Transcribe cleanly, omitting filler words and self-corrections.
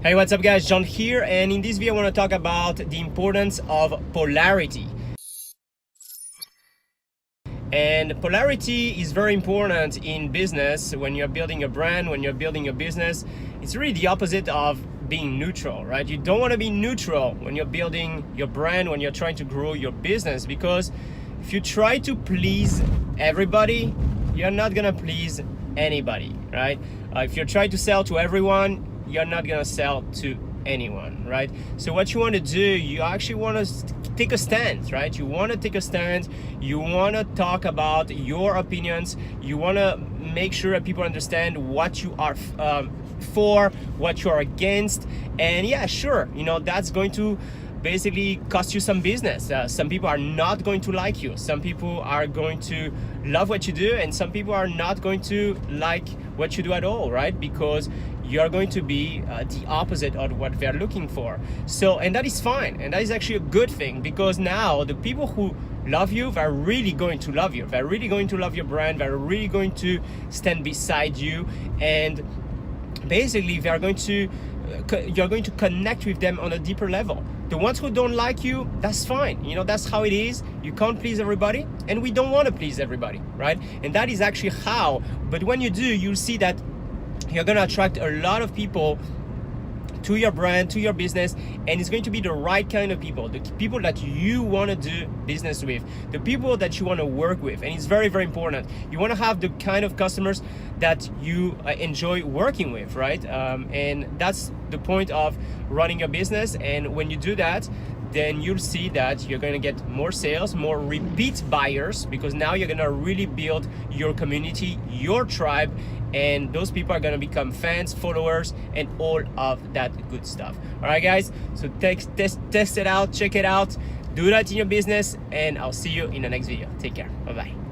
Hey, what's up guys, John here, and in this video I want to talk about the importance of polarity. And polarity is very important in business. When you're building a brand, when you're building a business, it's really the opposite of being neutral, right? You don't want to be neutral when you're building your brand, when you're trying to grow your business, because if you try to please everybody, you're not gonna please anybody, right? If you're trying to sell to everyone, you're not gonna sell to anyone, right? So what you want to do, you actually want to take a stand, right? You want to take a stand, you want to talk about your opinions, you want to make sure that people understand what you are for, what you are against. And yeah, sure, you know, that's going to basically cost you some business. Some people are not going to like you, some people are going to love what you do, and some people are not going to like what you do at all, right? Because you're going to be the opposite of what they're looking for. So, and that is fine, and that is actually a good thing, because now the people who love you, they're really going to love you, they're really going to love your brand, they're really going to stand beside you, and basically they're going to you're going to connect with them on a deeper level. The ones who don't like you, that's fine, you know, that's how it is. You can't please everybody, and we don't want to please everybody, right? And that is actually how, but when you do, you'll see that you're going to attract a lot of people to your brand, to your business, and it's going to be the right kind of people, the people that you want to do business with, the people that you want to work with. And it's very, very important. You want to have the kind of customers that you enjoy working with, right? And that's the point of running your business. And when you do that, then you'll see that you're going to get more sales, more repeat buyers, because now you're going to really build your community, your tribe, and those people are going to become fans, followers, and all of that good stuff. All right, guys, so test it out, check it out, do that in your business, and I'll see you in the next video. Take care. Bye-bye.